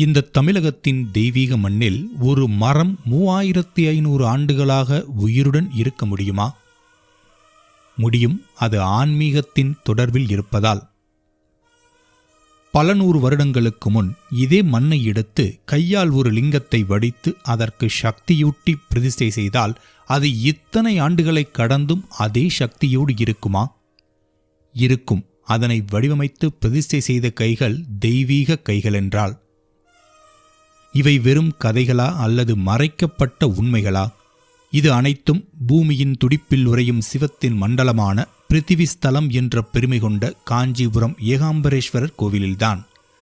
இந்த தமிழகத்தின் தெய்வீக மண்ணில் ஒரு மரம் 3500 ஆண்டுகளாக உயிருடன் இருக்க முடியுமா? முடியும். அது ஆன்மீகத்தின் தொடர்பில் இருப்பதால். பல நூறு வருடங்களுக்கு முன் இதே மண்ணை எடுத்து கையால் ஒரு லிங்கத்தை வடித்து அதற்கு சக்தியூட்டி பிரதிஷ்டை செய்தால் அது இத்தனை ஆண்டுகளை கடந்தும் அதே சக்தியோடு இருக்குமா? இருக்கும். அதனை வடிவமைத்து பிரதிஷ்டை செய்த கைகள் தெய்வீக கைகள் என்றால் இவை வெறும் கதைகளா அல்லது மறைக்கப்பட்ட உண்மைகளா? இது அனைத்தும் பூமியின் துடிப்பில் உறையும் சிவத்தின் மண்டலமான பிருத்திவி ஸ்தலம் என்ற பெருமை கொண்ட காஞ்சிபுரம் ஏகாம்பரேஸ்வரர் கோவிலில்தான்.